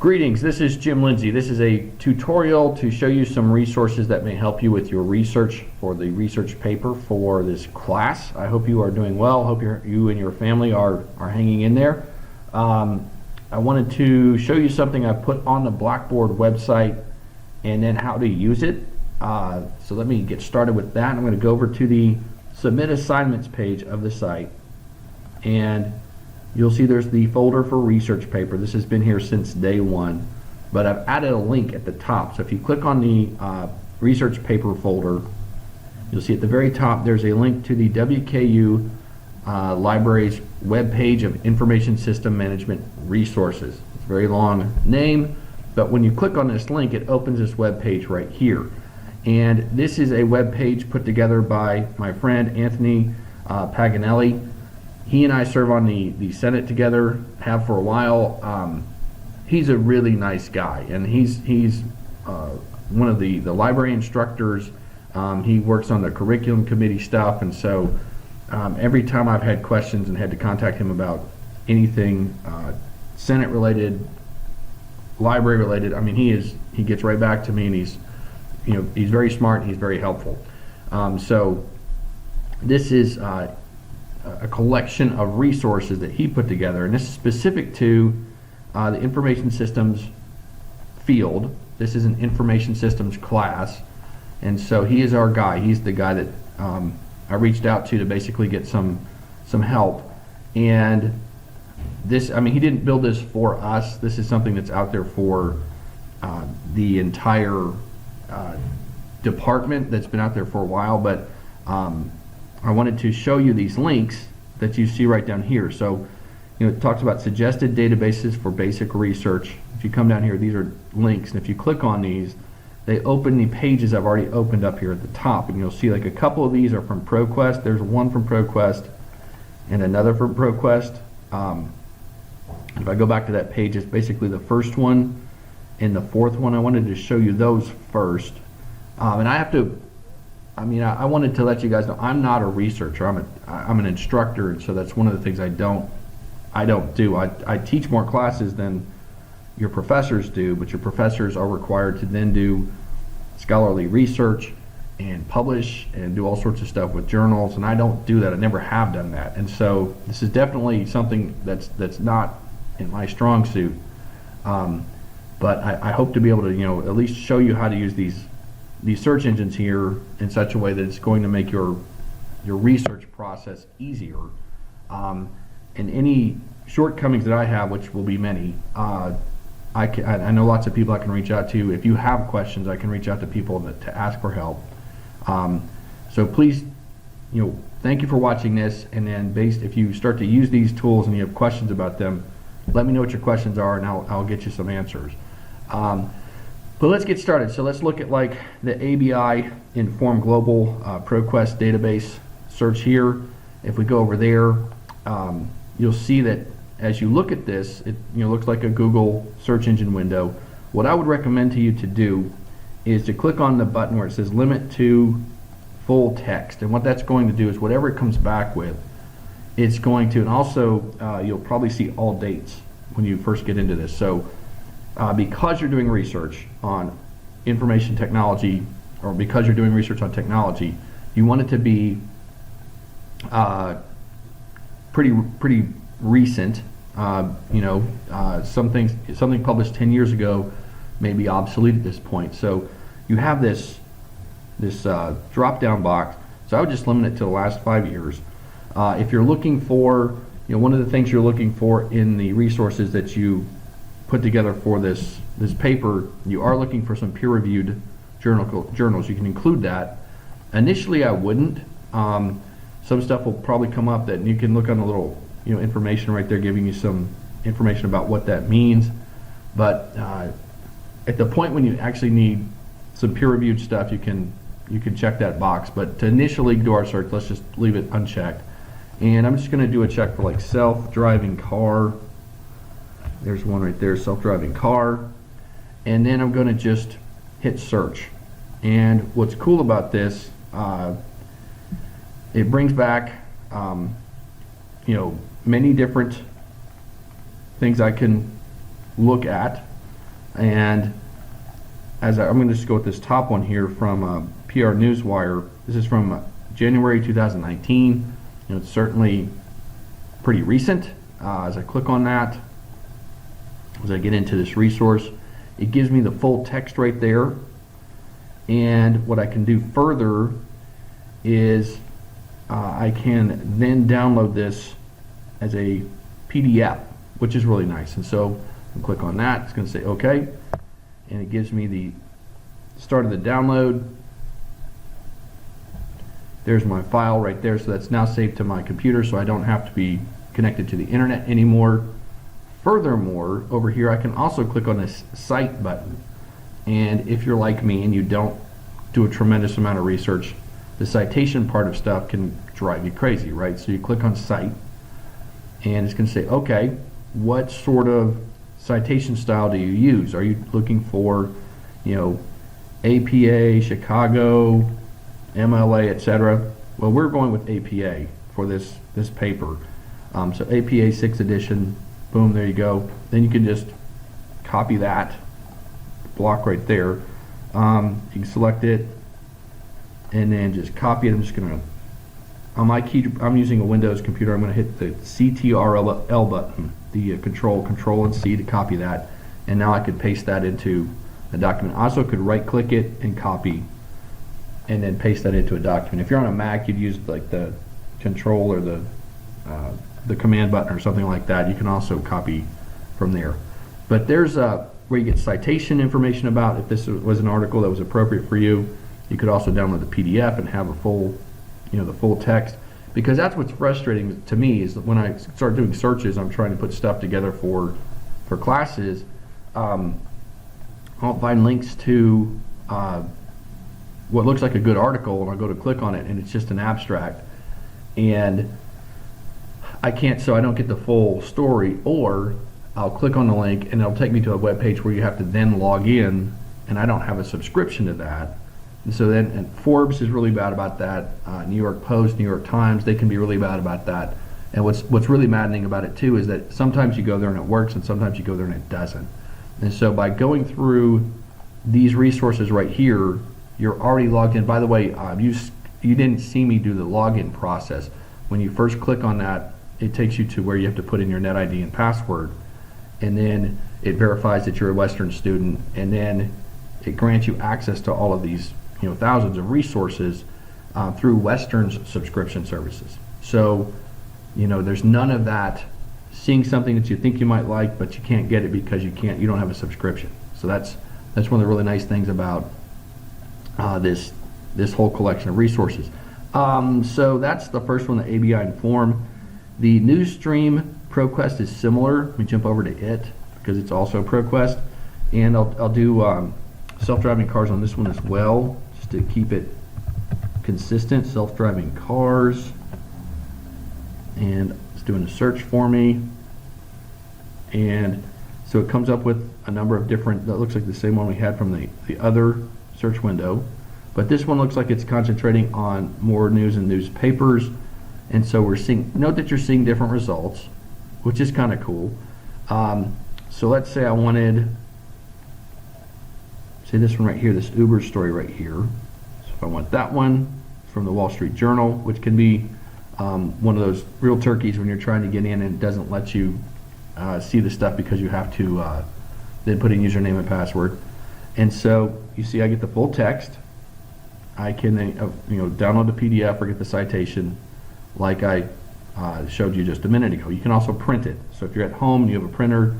Greetings, this is Jim Lindsay. This is a tutorial to show you some resources that may help you with your research for the research paper for this class. I hope you are doing well. Hope you and your family are hanging in there. I wanted to show you something I put on the Blackboard website and then how to use it. So let me get started with that. I'm going to go over to the Submit Assignments page of the site, and you'll see there's the folder for research paper. This has been here since day one, but I've added a link at the top. So if you click on the research paper folder, you'll see at the very top there's a link to the WKU library's web page of Information System Management Resources. It's a very long name, but when you click on this link, it opens this web page right here. And this is a web page put together by my friend Anthony Paganelli. He and I serve on the Senate together, have for a while. He's a really nice guy, and he's one of the library instructors. He works on the curriculum committee stuff, and so every time I've had questions and had to contact him about anything Senate related, library related, I mean, he gets right back to me, and he's very smart and he's very helpful. So this is a collection of resources that he put together, and this is specific to the information systems field. This is an information systems class, and so he is our guy. He's the guy that I reached out to basically get some help. And this, I mean, he didn't build this for us. This is something that's out there for the entire department that's been out there for a while, but I wanted to show you these links that you see right down here. So, it talks about suggested databases for basic research. If you come down here, these are links, and if you click on these, they open the pages I've already opened up here at the top, and you'll see like a couple of these are from ProQuest. There's one from ProQuest and another from ProQuest. If I go back to that page, it's basically the first one and the fourth one. I wanted to show you those first, and I wanted to let you guys know I'm not a researcher. I'm an instructor, and so that's one of the things I don't do. I teach more classes than your professors do, but your professors are required to then do scholarly research and publish and do all sorts of stuff with journals, and I don't do that. I never have done that, and so this is definitely something that's not in my strong suit. But I hope to be able to at least show you how to use these search engines here in such a way that it's going to make your research process easier. And any shortcomings that I have, which will be many, I know lots of people I can reach out to. If you have questions, I can reach out to people to ask for help. So please, thank you for watching this, and then if you start to use these tools and you have questions about them, let me know what your questions are, and I'll get you some answers. But let's get started. So let's look at like the ABI Inform Global ProQuest database search here. If we go over there, you'll see that as you look at this, it looks like a Google search engine window. What I would recommend to you to do is to click on the button where it says Limit to Full Text. And what that's going to do is whatever it comes back with, it's going to, and also you'll probably see all dates when you first get into this. So because you're doing research on information technology, or because you're doing research on technology, you want it to be pretty recent. Something published 10 years ago may be obsolete at this point. So you have this drop-down box. So I would just limit it to the last 5 years. If you're looking for, one of the things you're looking for in the resources that you put together for this paper, you are looking for some peer-reviewed journals. You can include that. Initially, I wouldn't. Some stuff will probably come up that you can look on the little information right there, giving you some information about what that means. But at the point when you actually need some peer-reviewed stuff, you can check that box. But to initially do our search, let's just leave it unchecked. And I'm just going to do a check for like self-driving car. There's one right there, self-driving car. And then I'm going to just hit search. And what's cool about this, it brings back many different things I can look at. And I'm going to just go with this top one here from PR Newswire. This is from January 2019. It's certainly pretty recent. As I click on that, as I get into this resource, it gives me the full text right there. And what I can do further is I can then download this as a PDF, which is really nice. And so I'll click on that. It's going to say OK, and it gives me the start of the download. There's my file right there, so that's now saved to my computer, so I don't have to be connected to the internet anymore. Furthermore, over here I can also click on this Cite button, and if you're like me and you don't do a tremendous amount of research, the citation part of stuff can drive you crazy, right? So you click on Cite, and it's going to say, okay, what sort of citation style do you use? Are you looking for, APA, Chicago, MLA, etc.? Well, we're going with APA for this paper. So APA 6th edition, boom, there you go. Then you can just copy that block right there. You can select it and then just copy it. I'm just gonna, on my key, I'm using a Windows computer. I'm gonna hit the CTRL button, the Control and C to copy that, and now I could paste that into a document. I also could right click it and copy and then paste that into a document. If you're on a Mac, you'd use like the Control or the command button or something like that. You can also copy from there. But there's where you get citation information about if this was an article that was appropriate for you. You could also download the PDF and have a full, the full text. Because that's what's frustrating to me is that when I start doing searches, I'm trying to put stuff together for classes. I'll find links to what looks like a good article, and I'll go to click on it, and it's just an abstract, and I can't, so I don't get the full story. Or I'll click on the link, and it'll take me to a web page where you have to then log in, and I don't have a subscription to that. And so then, and Forbes is really bad about that. New York Post, New York Times, they can be really bad about that. And what's really maddening about it too is that sometimes you go there and it works, and sometimes you go there and it doesn't. And so by going through these resources right here, you're already logged in. By the way, you didn't see me do the login process. When you first click on that, it takes you to where you have to put in your NetID and password, and then it verifies that you're a Western student, and then it grants you access to all of these thousands of resources through Western's subscription services. So there's none of that seeing something that you think you might like, but you can't get it because you don't have a subscription. So that's one of the really nice things about this whole collection of resources. So that's the first one, the ABI Inform. The Newsstream ProQuest is similar. Let me jump over to it because it's also ProQuest, and I'll do self-driving cars on this one as well, just to keep it consistent. Self-driving cars, and it's doing a search for me, and so it comes up with a number of different, that looks like the same one we had from the other search window, but this one looks like it's concentrating on more news and newspapers. And so we're seeing, note that you're seeing different results, which is kind of cool. So let's say I wanted, say this one right here, this Uber story right here. So if I want that one from the Wall Street Journal, which can be one of those real turkeys when you're trying to get in and it doesn't let you see the stuff because you have to then put in username and password. And so you see I get the full text. I can download the PDF or get the citation like I showed you just a minute ago. You can also print it. So if you're at home and you have a printer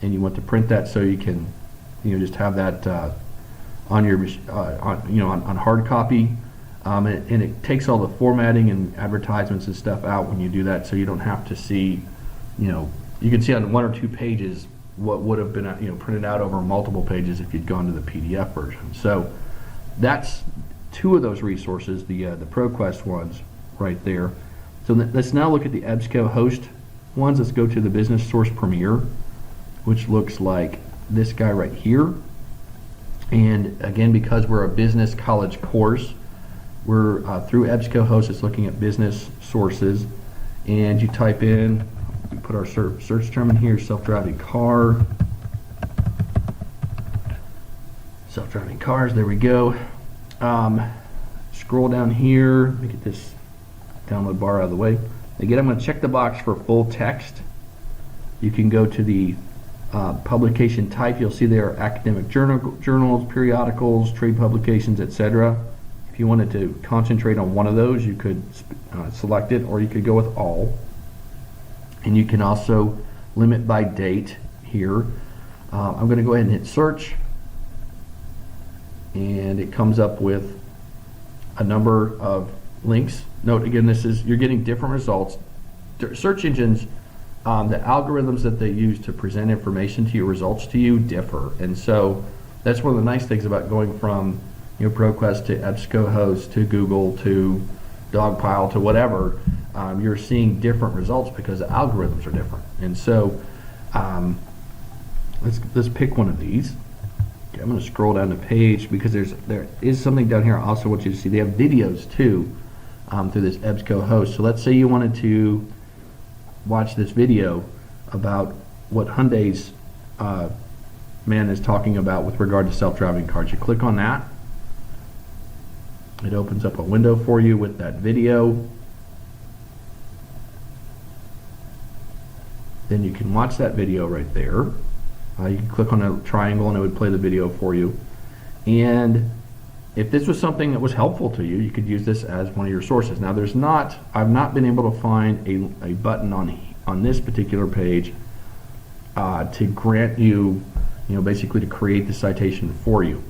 and you want to print that, so you can just have that on your on hard copy, and it takes all the formatting and advertisements and stuff out when you do that, so you don't have to see, you can see on one or two pages what would have been printed out over multiple pages if you'd gone to the PDF version. So that's two of those resources, the ProQuest ones right there. So let's now look at the EBSCOhost ones. Let's go to the Business Source Premier, which looks like this guy right here. And again, because we're a business college course, we're through EBSCOhost. It's looking at business sources, and you type in, we put our search term in here, self-driving car, self-driving cars, there we go. Scroll down here, let me get this download bar out of the way. Again, I'm going to check the box for full text. You can go to the publication type. You'll see there are academic journals, periodicals, trade publications, etc. If you wanted to concentrate on one of those, you could select it, or you could go with all. And you can also limit by date here. I'm going to go ahead and hit search, and it comes up with a number of links. Note again, you're getting different results. Search engines, the algorithms that they use to present information to you, results to you, differ, and so that's one of the nice things about going from ProQuest to EBSCOhost to Google to Dogpile to whatever. You're seeing different results because the algorithms are different, and so let's pick one of these. Okay, I'm going to scroll down the page because there is something down here I also want you to see. They have videos too through this EBSCOhost. So let's say you wanted to watch this video about what Hyundai's man is talking about with regard to self-driving cars. You click on that. It opens up a window for you with that video. Then you can watch that video right there. You can click on a triangle and it would play the video for you. And if this was something that was helpful to you, you could use this as one of your sources. Now I've not been able to find a button on this particular page to grant you, basically to create the citation for you.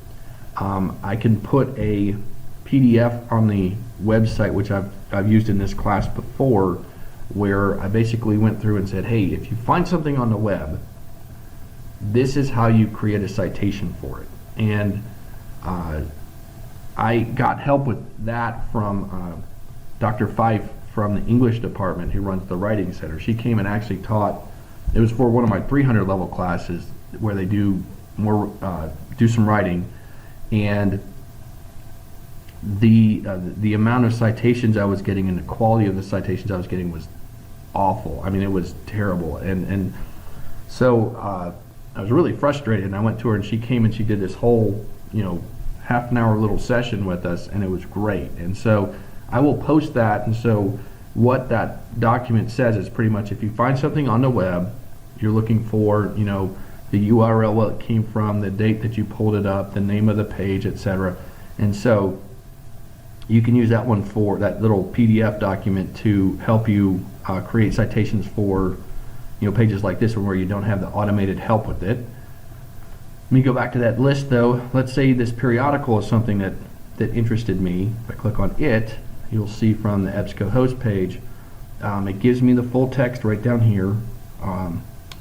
I can put a PDF on the website, which I've used in this class before, where I basically went through and said, hey, if you find something on the web, this is how you create a citation for it. And I got help with that from Dr. Fife from the English department, who runs the Writing Center. She came and actually taught. It was for one of my 300 level classes where they do some writing, and the amount of citations I was getting and the quality of the citations I was getting was awful. I mean, it was terrible, and so I was really frustrated, and I went to her and she came and she did this whole half an hour little session with us, and it was great. And so I will post that. And so what that document says is pretty much, if you find something on the web, you're looking for the URL, what it came from, the date that you pulled it up, the name of the page, etc. And so you can use that one, for that little PDF document, to help you create citations for pages like this one where you don't have the automated help with it. Let me go back to that list though. Let's say this periodical is something that interested me. If I click on it, you'll see from the EBSCOhost page, it gives me the full text right down here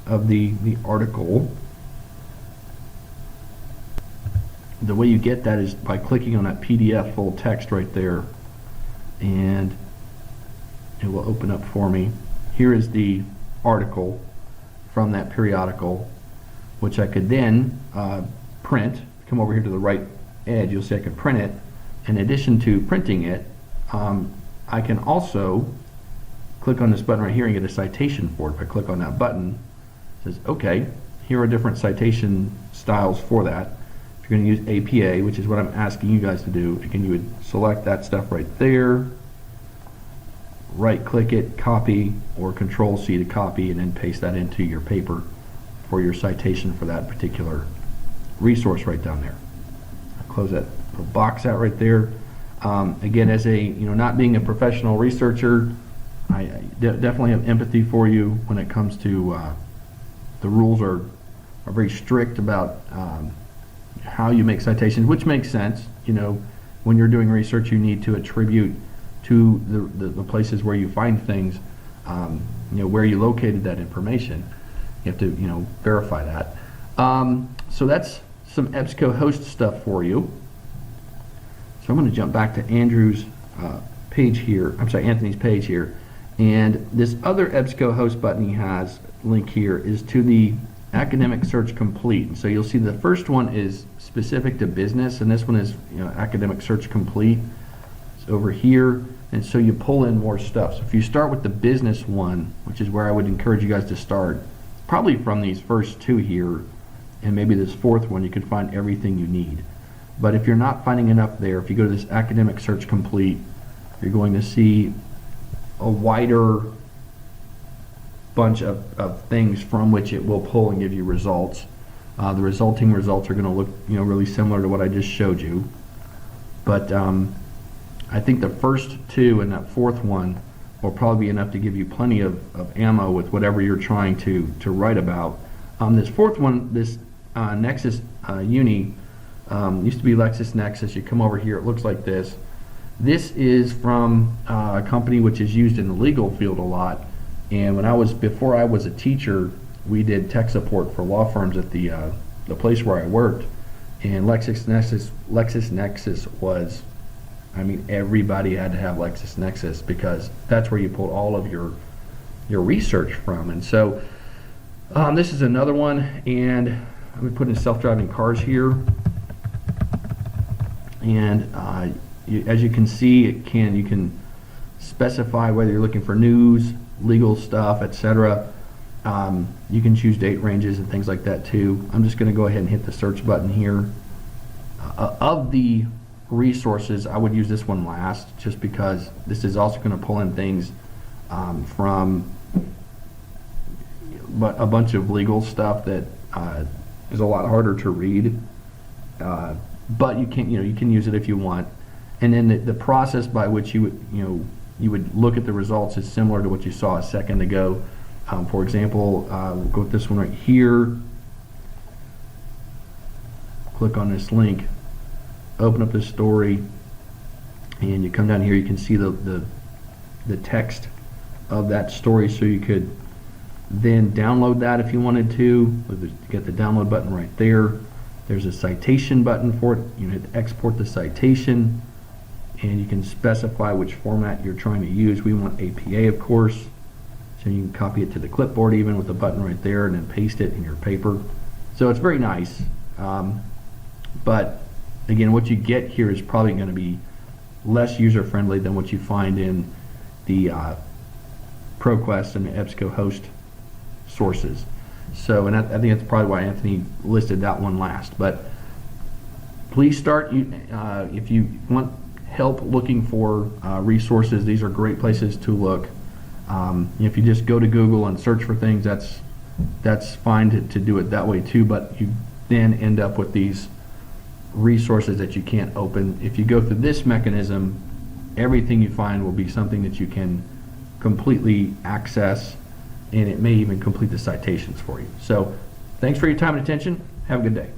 of the article. The way you get that is by clicking on that PDF full text right there, and it will open up for me. Here is the article from that periodical, which I could then print. Come over here to the right edge, you'll see I could print it. In addition to printing it, I can also click on this button right here and get a citation for it. If I click on that button, it says, okay, here are different citation styles for that. If you're going to use APA, which is what I'm asking you guys to do, again, you would select that stuff right there, right click it, copy, or Control C to copy, and then paste that into your paper for your citation for that particular resource right down there. I'll close that little box out right there. Again, as a not being a professional researcher, I definitely have empathy for you when it comes to the rules are very strict about how you make citations, which makes sense. When you're doing research, you need to attribute to the places where you find things, where you located that information. You have to verify that. So that's some EBSCOhost stuff for you. So I'm going to jump back to Andrew's page here. I'm sorry, Anthony's page here. And this other EBSCOhost button he has, link here, is to the Academic Search Complete. And so you'll see the first one is specific to business, and this one is Academic Search Complete. It's over here, and so you pull in more stuff. So if you start with the business one, which is where I would encourage you guys to start, probably from these first two here, and maybe this fourth one, you can find everything you need. But if you're not finding enough there, if you go to this academic search complete, you're going to see a wider bunch of things from which it will pull and give you results. The resulting results are going to look, really similar to what I just showed you. But I think the first two and that fourth one will probably be enough to give you plenty of ammo with whatever you're trying to write about. This fourth one, this Nexus Uni, used to be LexisNexis. You come over here, it looks like this. This is from a company which is used in the legal field a lot. And before I was a teacher, we did tech support for law firms at the place where I worked. And LexisNexis was, everybody had to have LexisNexis because that's where you pull all of your research from. And so this is another one, and I'm going to put in self-driving cars here. And as you can see, you can specify whether you're looking for news, legal stuff, etc. You can choose date ranges and things like that too. I'm just going to go ahead and hit the search button here. Of the resources, I would use this one last, just because this is also going to pull in things from a bunch of legal stuff that is a lot harder to read. But you can use it if you want. And then the process by which you would look at the results is similar to what you saw a second ago. For example, we'll go with this one right here. Click on this link, open up this story, and you come down here. You can see the text of that story, so you could then download that if you wanted to. You get the download button right there. There's a citation button for it. You hit export the citation, and you can specify which format you're trying to use. We want APA, of course, so you can copy it to the clipboard even with a button right there, and then paste it in your paper. So it's very nice. But again, what you get here is probably going to be less user-friendly than what you find in the ProQuest and the EBSCOhost sources. So, and I think that's probably why Anthony listed that one last. But please start, if you want help looking for resources, these are great places to look. If you just go to Google and search for things, that's fine to do it that way too, but you then end up with these resources that you can't open. If you go through this mechanism, everything you find will be something that you can completely access, and it may even complete the citations for you. So thanks for your time and attention. Have a good day.